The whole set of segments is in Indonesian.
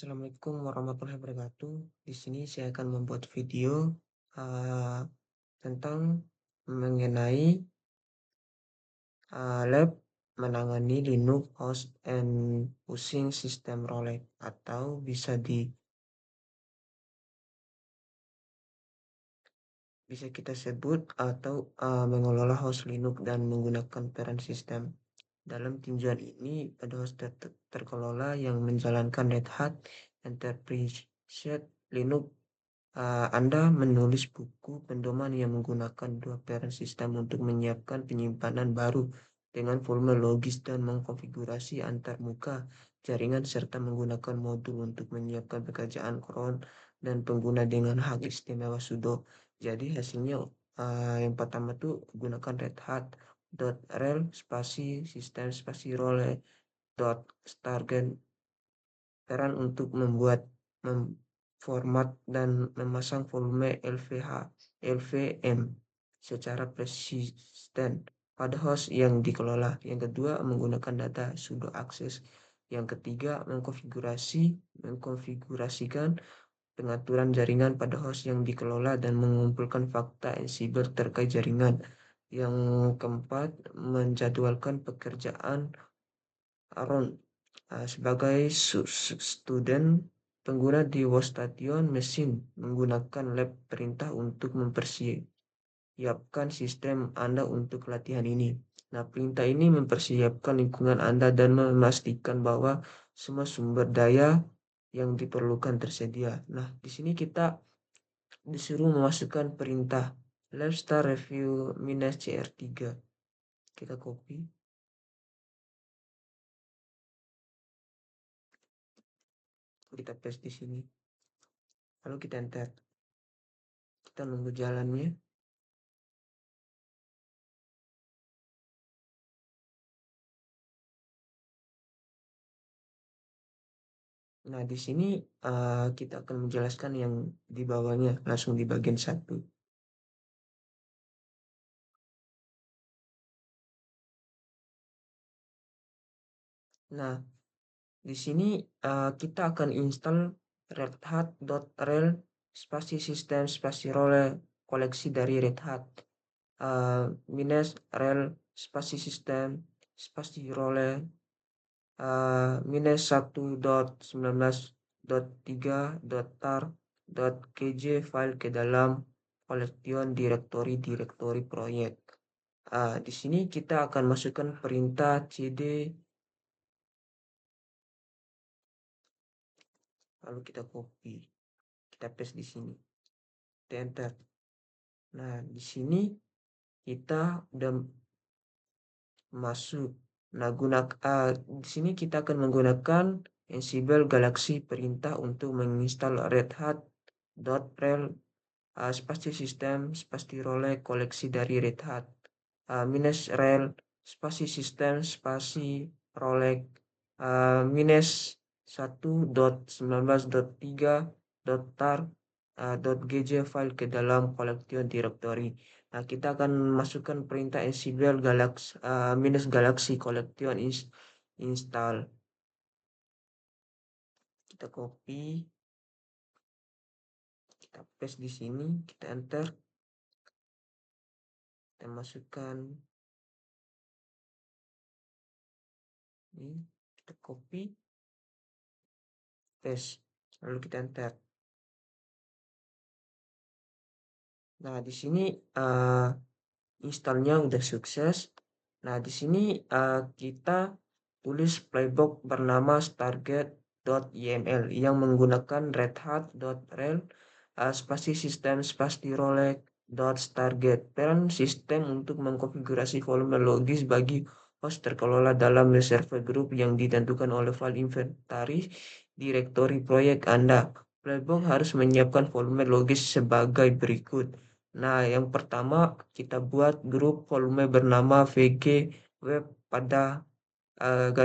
Assalamualaikum warahmatullahi wabarakatuh. Di sini saya akan membuat video tentang mengenai lab menangani Linux host and pusing system rollback atau bisa kita sebut atau mengelola host Linux dan menggunakan parent system. Dalam tinjauan ini, pada host terkelola yang menjalankan Red Hat Enterprise Linux. Anda menulis buku pedoman yang menggunakan dua parent system untuk menyiapkan penyimpanan baru dengan volume logis dan mengkonfigurasi antarmuka jaringan serta menggunakan modul untuk menyiapkan pekerjaan cron dan pengguna dengan hak istimewa sudo. Jadi hasilnya yang pertama tuh gunakan Red Hat .rel spasi sistem spasi role .stargen peran untuk membuat format dan memasang volume LVM secara persisten pada host yang dikelola. Yang kedua, menggunakan data sudo access. Yang ketiga, mengkonfigurasikan pengaturan jaringan pada host yang dikelola dan mengumpulkan fakta Ansible terkait jaringan. Yang keempat, menjadwalkan pekerjaan Aaron sebagai student pengguna di workstation mesin menggunakan lab perintah untuk mempersiapkan sistem Anda untuk latihan ini. Nah, perintah ini mempersiapkan lingkungan Anda dan memastikan bahwa semua sumber daya yang diperlukan tersedia. Nah, di sini kita disuruh memasukkan perintah lab start review -cr3. Kita copy. Kita paste di sini. Lalu kita enter. Kita nunggu jalannya. Nah, di sini kita akan menjelaskan yang di bawahnya langsung di bagian 1. Nah, di sini kita akan install redhat.rel spasi sistem spasi role koleksi dari Red Hat minus rel spasi sistem spasi role minus 1.19.3.tar.kj file ke dalam collection direktori proyek. Di sini kita akan masukkan perintah cd, lalu kita copy, kita paste di sini, kita enter. Nah, di sini kita udah masuk. Nah, di sini kita akan menggunakan Ansible Galaxy perintah untuk menginstal Red Hat.rel spasi sistem spasi role koleksi dari Red Hat minus rel spasi sistem spasi role minus 1.19.3.tar.gj file ke dalam collection directory. Nah, kita akan masukkan perintah Ansible Galaxy collection install. Kita copy, kita paste di sini, kita enter. Kita masukkan ini, kita copy, paste, lalu kita enter. Nah, di sini installnya udah sukses. Nah, di sini kita tulis playbook bernama starget.yml yang menggunakan redhat.rel spasi sistem spasi role.starget parent sistem untuk mengkonfigurasi volume logis bagi host terkelola dalam reserve group yang ditentukan oleh file inventaris direktori proyek Anda. Playbook harus menyiapkan volume logis sebagai berikut. Nah, yang pertama kita buat grup volume bernama VG web pada _dev_vdb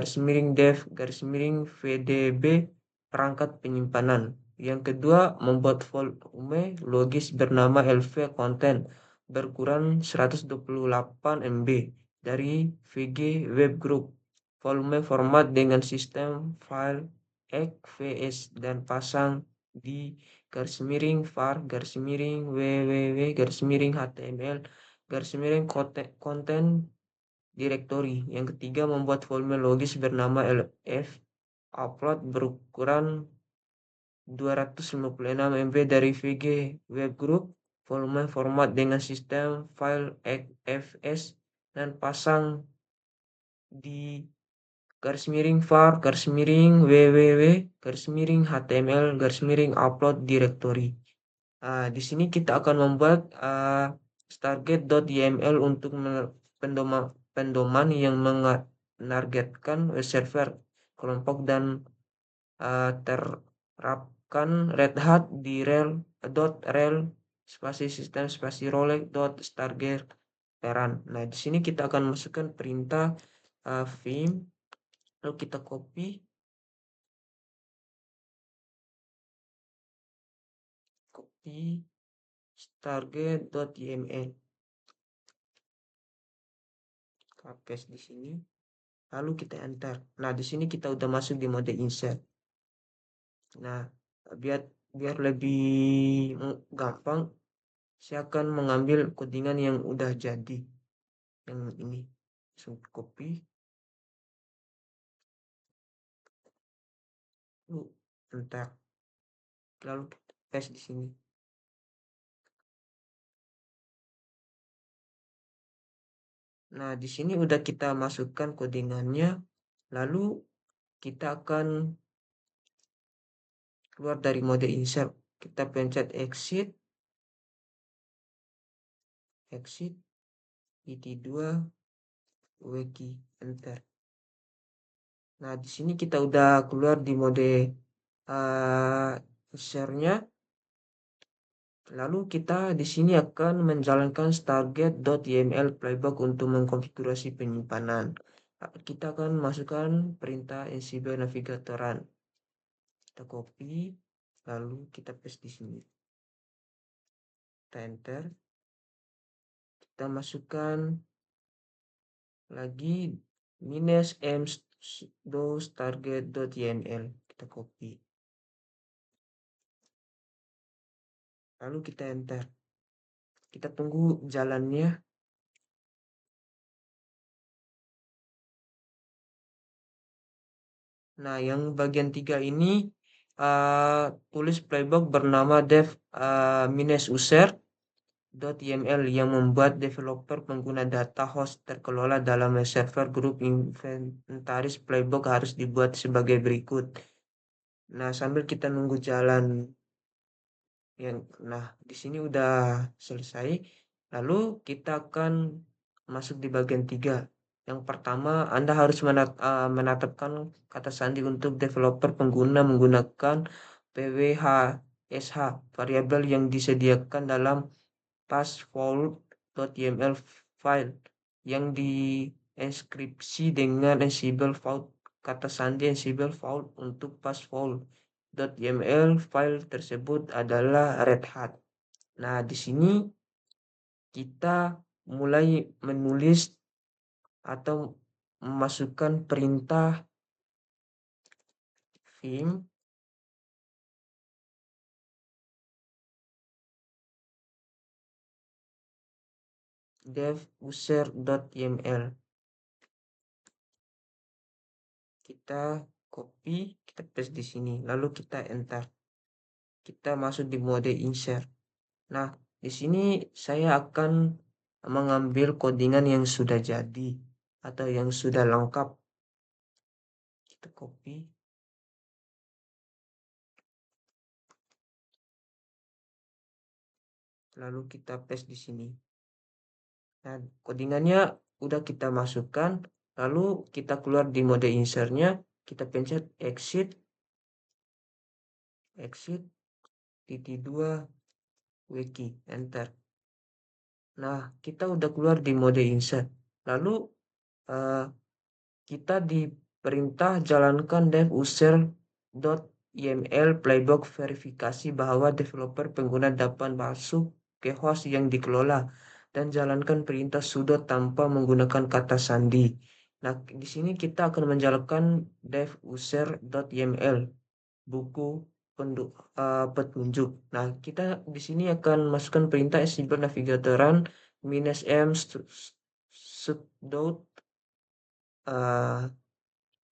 perangkat penyimpanan. Yang kedua, membuat volume logis bernama lv content berkurang 128 MB dari VG web group. Volume format dengan sistem file vs dan pasang di garis miring var garis miring www garis miring html garis miring konten directory. Yang ketiga, membuat volume logis bernama lf upload berukuran 256 MB dari VG web group, volume format dengan sistem file XFS dan pasang di garis miring var garis miring www garis miring html garis miring upload directory. Di sini kita akan membuat starget.yml untuk pendoman yang menargetkan web server kelompok dan terapkan Red Hat di rel spasi sistem spasi rolex.starget peran. Nah, di sini kita akan masukkan perintah vim, lalu kita copy starget.yml, kita paste di sini, lalu kita enter. Nah, di sini kita udah masuk di mode insert. Nah, biar biar lebih gampang, saya akan mengambil codingan yang udah jadi, yang ini. Langsung copy, lalu enter, lalu kita paste di sini. Nah, di sini udah kita masukkan codingannya, lalu kita akan keluar dari mode insert. Kita pencet exit, IT2, wiki, enter. Nah, di sini kita udah keluar di mode share-nya. Lalu kita di sini akan menjalankan starget.yml playback untuk mengkonfigurasi penyimpanan. Kita akan masukkan perintah ansible navigatoran. Kita copy, lalu kita paste di sini. Kita enter. Kita masukkan lagi minus m do target.yml. Kita copy. Lalu kita enter. Kita tunggu jalannya. Nah, yang bagian 3 ini tulis playback bernama dev minus user.yml yang membuat developer pengguna data host terkelola dalam server grup inventaris playback harus dibuat sebagai berikut. Nah, sambil kita nunggu jalan di sini udah selesai. Lalu kita akan masuk di bagian 3. Yang pertama, Anda harus menetapkan kata sandi untuk developer pengguna menggunakan pwhsh variabel yang disediakan dalam passvault.yml file yang dienkripsi dengan Ansible Vault. Kata sandi Ansible Vault untuk passvault.yml file tersebut adalah Red Hat. Nah, di sini kita mulai menulis atau memasukkan perintah vim dev user.yml. Kita copy, kita paste di sini, lalu kita enter. Kita masuk di mode insert. Nah, di sini saya akan mengambil codingan yang sudah jadi atau yang sudah lengkap. Kita copy. Lalu kita paste di sini. Nah, codingannya udah kita masukkan, lalu kita keluar di mode insert-nya, kita pencet exit, TT2, wiki, enter. Nah, kita udah keluar di mode insert. Lalu kita diperintah jalankan dev user.yml playback verifikasi bahwa developer pengguna dapat masuk ke host yang dikelola dan jalankan perintah sudo tanpa menggunakan kata sandi. Nah, di sini kita akan menjalankan dev user.yml buku petunjuk. Nah, kita di sini akan masukkan perintah siber navigatoran -m -dot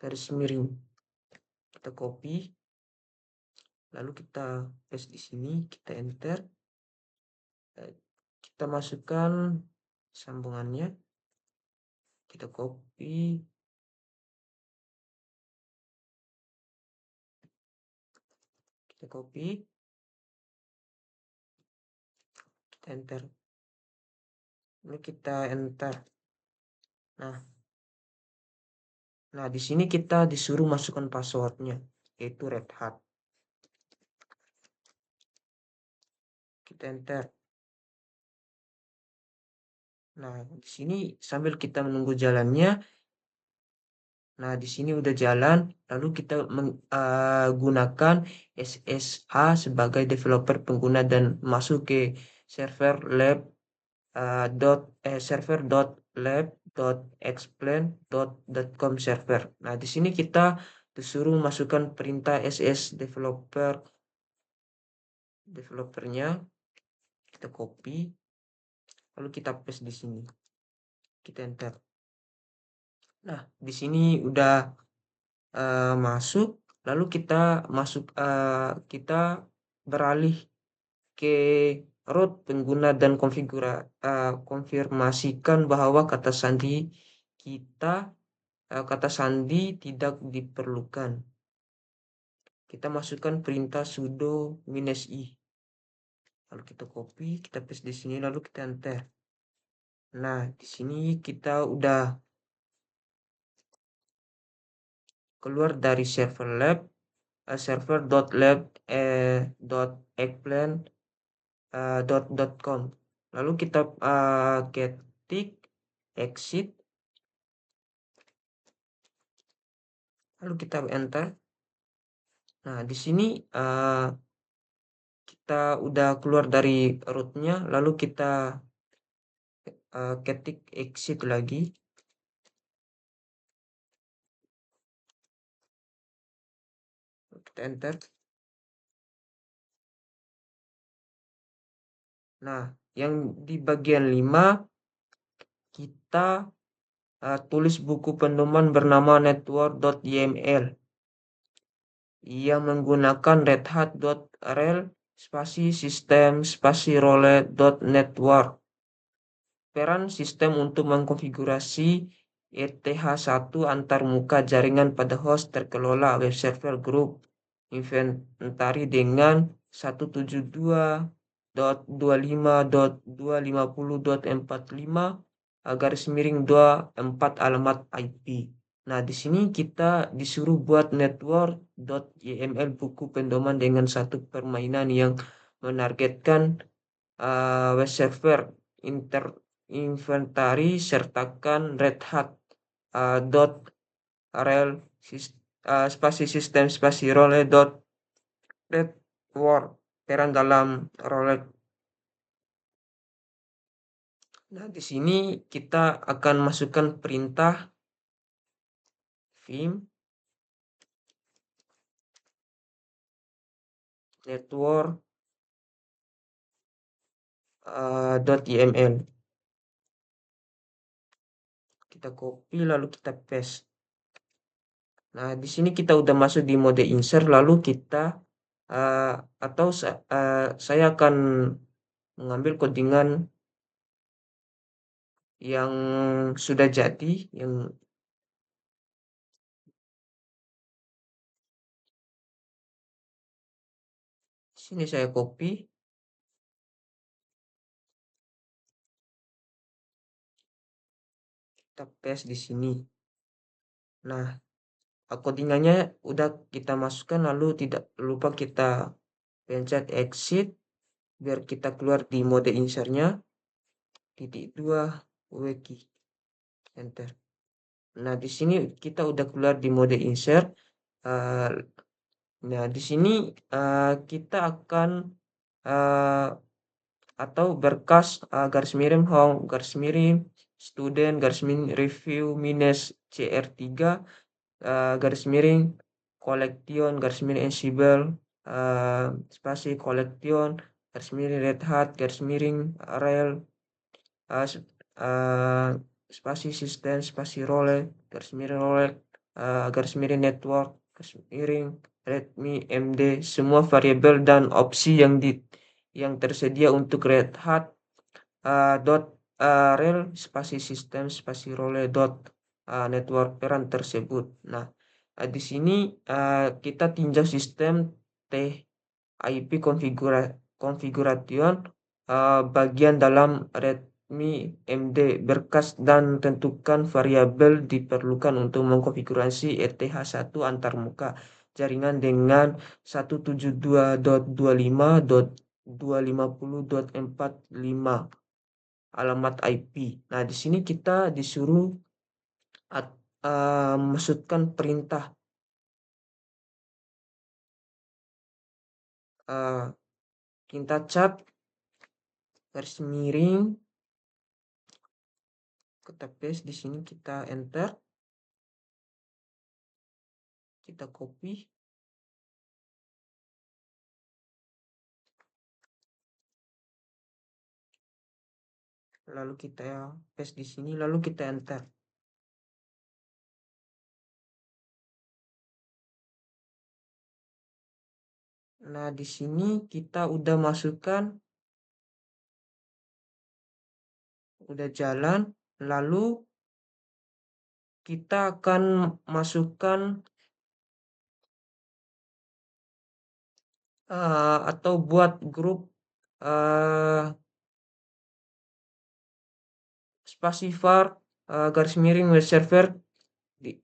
garis miring. Kita copy, lalu kita paste di sini, kita enter. Kita masukkan sambungannya, kita copy, kita enter. Ini kita enter. Nah, di sini kita disuruh masukkan passwordnya, yaitu Red Hat. Kita enter. Nah, di sini sambil kita menunggu jalannya, nah di sini udah jalan, lalu kita menggunakan SSH sebagai developer pengguna dan masuk ke server server.lab.explain.com server. Nah, di sini kita disuruh masukkan perintah ss developernya, kita copy, lalu kita paste di sini, kita enter. Nah, di sini udah masuk, lalu kita beralih ke root pengguna dan konfirmasikan bahwa kata sandi tidak diperlukan. Kita masukkan perintah sudo -i. Lalu kita copy, kita paste di sini, lalu kita enter. Nah, di sini kita udah keluar dari server.lab.explain.com. Lalu kita ketik exit, lalu kita enter. Nah, di sini kita udah keluar dari rootnya, lalu kita ketik exit lagi. Kita enter. Nah, yang di bagian 5 kita tulis buku pedoman bernama network.yml yang menggunakan redhat.rel system role.network. Peran sistem untuk mengkonfigurasi ETH1 antarmuka jaringan pada host terkelola web server grup inventari dengan 172.25.250.45 alamat IP. Nah, di sini kita disuruh buat network.yml buku pedoman dengan satu permainan yang menargetkan web server inventari sertakan redhat rel system role network peran dalam role. Nah, di sini kita akan masukkan perintah vim network.yml. Kita copy lalu kita paste. Nah, di sini kita udah masuk di mode insert, lalu kita saya akan mengambil codingan yang sudah jadi, yang sini saya copy, kita paste di sini. Nah, codingannya udah kita masukkan, lalu tidak lupa kita pencet exit biar kita keluar di mode insertnya. -2 enter. Nah, di sini kita udah keluar di mode insert. Nah, di sini kita akan atau berkas garis miring home garis miring student garis miring review minus cr3 garis miring collection garis miring Ansible, spasi collection garis miring Red Hat garis miring rel, uh, uh, spasi system spasi role garis miring role, garis miring network garis miring Redmi MD. Semua variabel dan opsi yang tersedia untuk Red Hat dot rel spasi sistem spasi role dot network peran tersebut. Nah, di sini kita tinjau sistem TIP configuration bagian dalam Redmi MD berkas dan tentukan variabel diperlukan untuk mengkonfigurasi ETH1 antarmuka jaringan dengan 172.25.250.45 alamat IP. Nah, di sini kita disuruh masukkan perintah perintah cat garis miring, kita paste di sini, kita enter, kita copy, lalu kita paste di sini, lalu kita enter. Nah, di sini kita udah masukkan, udah jalan, lalu kita akan masukkan atau buat grup spasivar garis miring web server di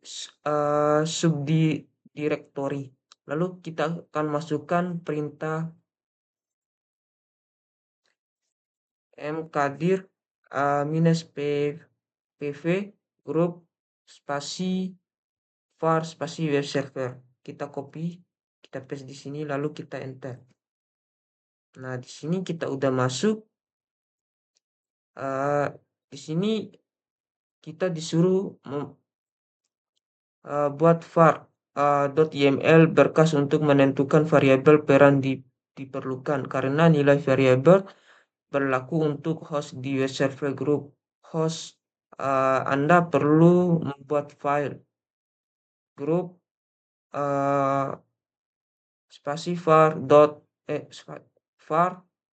subdirectory. Lalu kita akan masukkan perintah mkdir minus pv grup spasi var spasi web server. Kita copy, kita paste di sini, lalu kita enter. Nah, di sini kita udah masuk. Di sini kita disuruh buat var .yml berkas untuk menentukan variabel peran diperlukan karena nilai variabel berlaku untuk host di web server group host. Anda perlu membuat file grup spasi var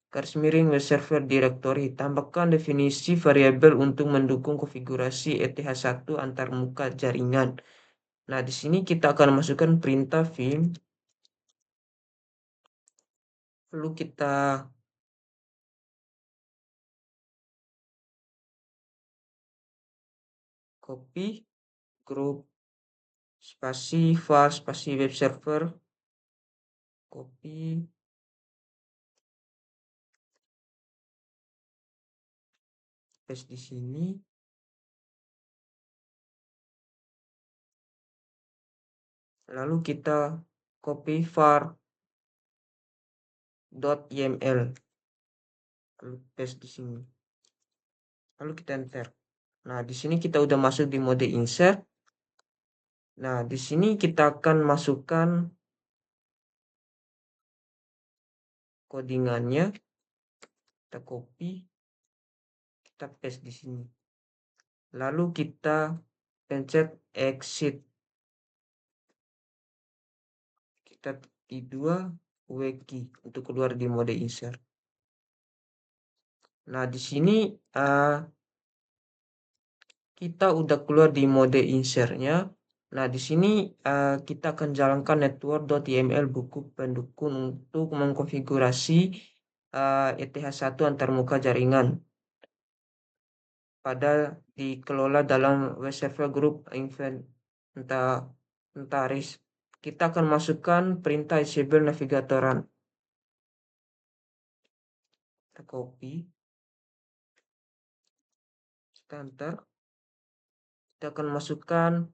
garis miring web server directory. Tambahkan definisi variabel untuk mendukung konfigurasi ETH1 antarmuka jaringan. Nah, di sini kita akan masukkan perintah vim, lalu kita copy grup spasi var spasi web server, copy, paste di sini, lalu kita copy var .yml, lalu paste di sini, lalu kita enter. Nah, di sini kita udah masuk di mode insert. Nah, di sini kita akan masukkan codingannya, kita copy, kita paste di sini, lalu kita pencet exit, kita T2 key untuk keluar di mode insert. Nah, di sini kita udah keluar di mode insertnya. Nah, di sini kita akan jalankan network.yml buku pendukung untuk mengkonfigurasi ETH1 antarmuka jaringan pada dikelola dalam web server group inventaris. Kita akan masukkan perintah disable navigatoran. Kita copy, kita enter. Kita akan masukkan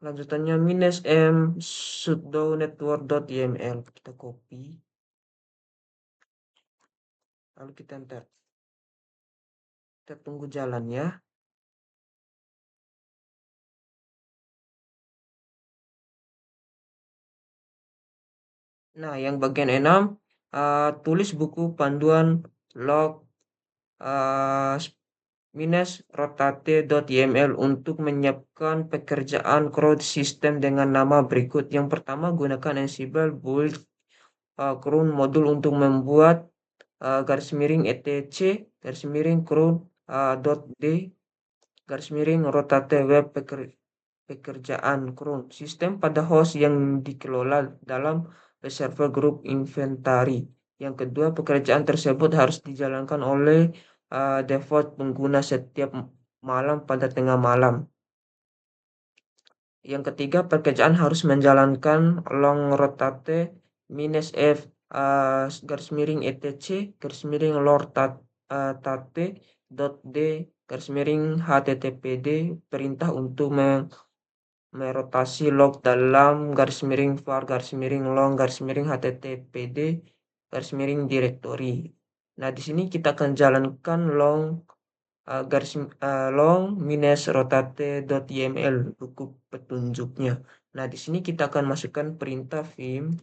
lanjutannya minus m sudo network.yml. Kita copy, lalu kita enter. Kita tunggu jalannya. Nah, yang bagian 6, tulis buku panduan log uh, minus rotate.yml untuk menyiapkan pekerjaan crowd system dengan nama berikut. Yang pertama, gunakan Ansible build cron modul untuk membuat garis miring etc garis miring cron .d garis miring rotate web pekerjaan cron sistem pada host yang dikelola dalam server group inventory. Yang kedua, pekerjaan tersebut harus dijalankan oleh default pengguna setiap malam pada tengah malam. Yang ketiga, pekerjaan harus menjalankan long rotate minus f garis miring etc garis miring tate dot d garis miring httpd perintah untuk merotasi log dalam garis miring var garis miring long garis miring httpd garis miring directory. Nah, di sini kita akan jalankan long minus rotate.yml buku petunjuknya. Nah, di sini kita akan masukkan perintah vim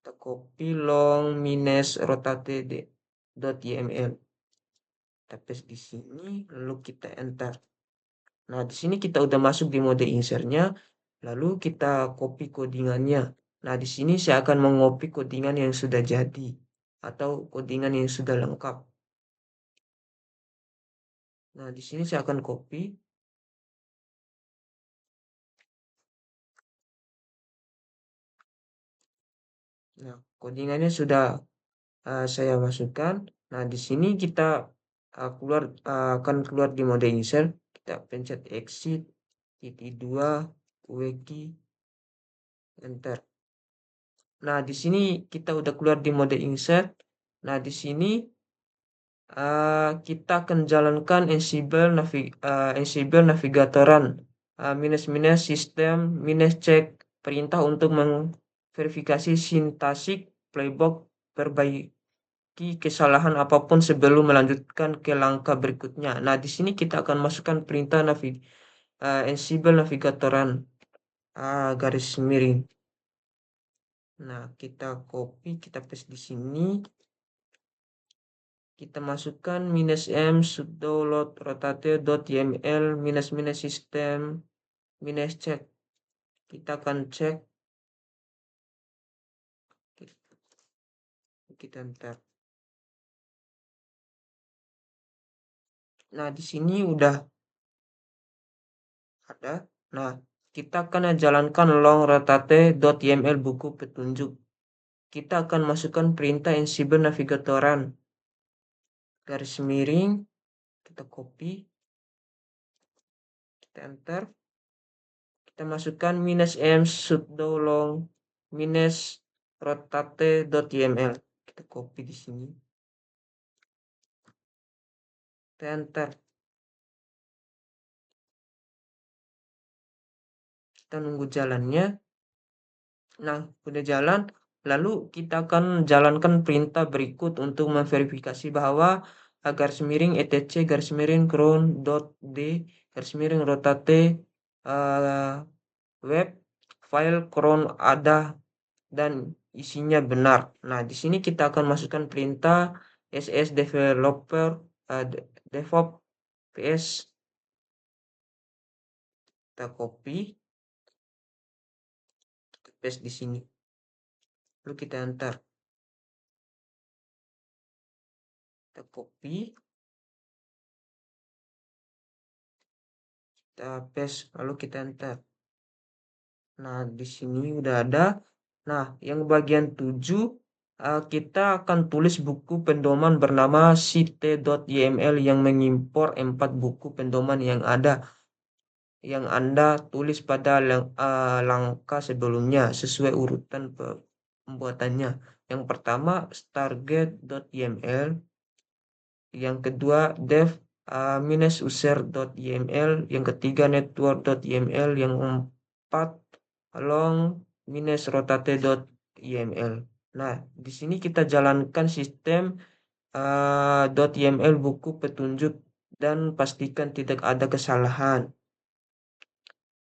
kita copy long minus rotate.yml. Kita paste di sini, lalu kita enter. Nah, di sini kita udah masuk di mode insertnya, lalu kita copy codingannya. Nah, di sini saya akan mengopi codingan yang sudah jadi atau codingan yang sudah lengkap. Nah, di sini saya akan copy. Nah, codingannya sudah saya masukkan. Nah, di sini kita akan keluar di mode insert. Kita pencet exit, titik 2, key, enter. Nah, di sini kita udah keluar di mode insert. Nah, di sini kita akan jalankan Ansible navigatoran minus minus sistem minus cek perintah untuk memverifikasi sintasik playbook perbaiki kesalahan apapun sebelum melanjutkan ke langkah berikutnya. Nah, di sini kita akan masukkan perintah Ansible navigatoran garis miring. Nah, kita copy, kita paste di sini. Kita masukkan minus m sudo load rotate.yml minus minus sistem minus cek. Kita akan cek. Kita enter. Nah, di sini udah ada. Nah, kita akan jalankan long rotate.yml buku petunjuk. Kita akan masukkan perintah Ansible navigatoran garis miring. Kita copy. Kita enter. Kita masukkan minus m sudo long minus rotate.yml. Kita copy di sini. Kita enter. Kita nunggu jalannya. Nah, udah jalan. Lalu kita akan jalankan perintah berikut untuk memverifikasi bahwa garis miring etc garis miring cron d garis miring rotate web file cron ada dan isinya benar. Nah, di sini kita akan masukkan perintah ss developer devops ps. Kita copy, kita paste di sini. Lalu kita enter. Kita copy, kita paste, lalu kita enter. Nah, di sini udah ada. Nah, yang bagian 7 kita akan tulis buku pedoman bernama cite.yml yang mengimpor 4 buku pedoman yang ada yang Anda tulis pada langkah sebelumnya sesuai urutan pembuatannya. Yang pertama stargate.yml, yang kedua dev minus user.yml, yang ketiga network.yml, yang keempat long minus rotate.yml. Nah, di sini kita jalankan sistem .yml buku petunjuk dan pastikan tidak ada kesalahan.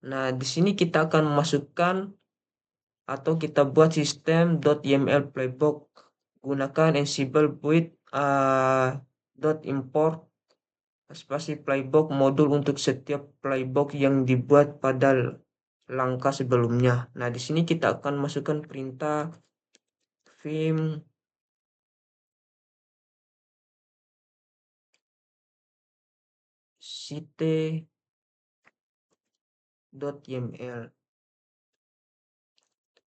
Nah, di sini kita akan memasukkan atau kita buat sistem .yml playbook. Gunakan Ansible build .import spasi playbook modul untuk setiap playbook yang dibuat pada langkah sebelumnya. Nah, di sini kita akan masukkan perintah vim site.yml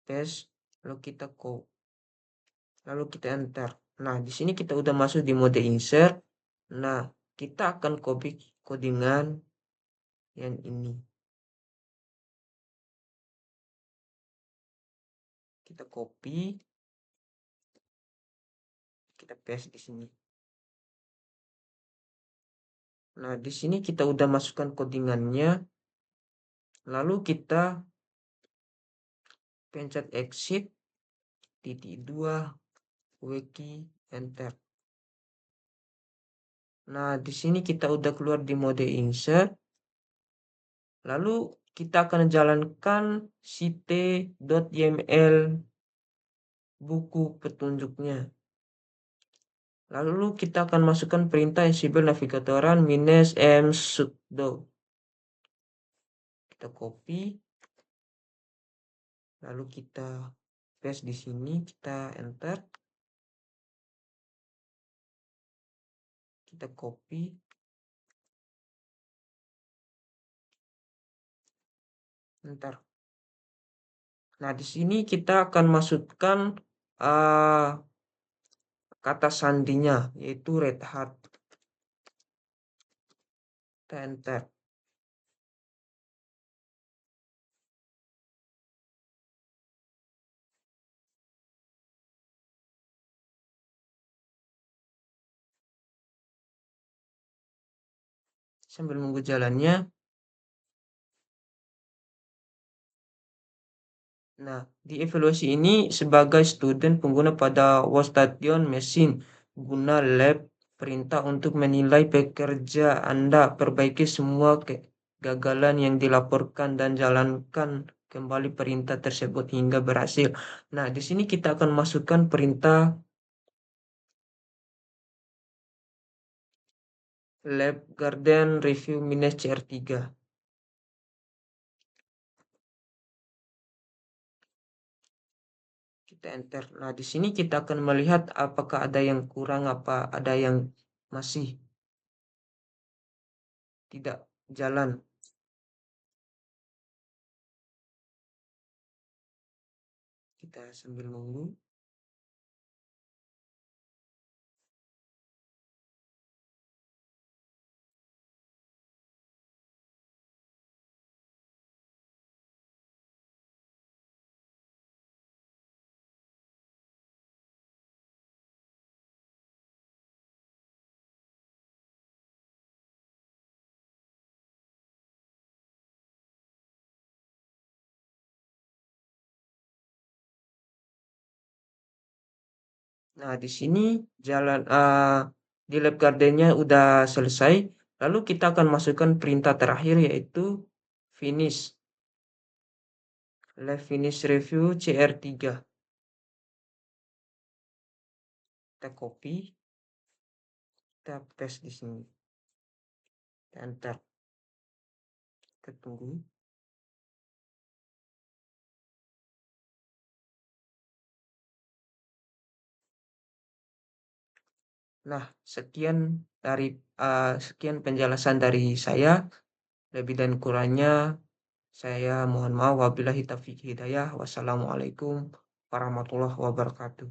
paste, lalu kita enter. Nah, di sini kita udah masuk di mode insert. Nah, kita akan copy codingan yang ini. Kita copy, kita paste di sini. Nah, di sini kita udah masukkan codingannya. Lalu kita pencet exit, titik 2, wiki, enter. Nah, di sini kita udah keluar di mode insert. Lalu kita akan jalankan site.yml buku petunjuknya. Lalu kita akan masukkan perintah Ansible navigatoran -m sudo. Kita copy, lalu kita paste di sini, kita enter. Kita copy, enter. Nah, di sini kita akan masukkan kata sandinya, yaitu Red Hat. Kita enter. Sambil menunggu jalannya. Nah, di evaluasi ini sebagai student pengguna pada workstation machine guna lab perintah untuk menilai pekerja Anda, perbaiki semua kegagalan yang dilaporkan dan jalankan kembali perintah tersebut hingga berhasil. Nah, di sini kita akan masukkan perintah lab garden review -cr3. Kita enter. Nah, di sini kita akan melihat apakah ada yang kurang, apa ada yang masih tidak jalan. Kita sambil nunggu. Nah, di sini jalan di lab gardennya udah selesai. Lalu kita akan masukkan perintah terakhir yaitu finish. Lab finish review CR3. Kita copy, kita paste di sini. Kita enter. Kita tunggu. Nah, sekian penjelasan dari saya. Lebih dan kurangnya saya mohon maaf. Wabillahi taufiq hidayah. Wassalamualaikum warahmatullahi wabarakatuh.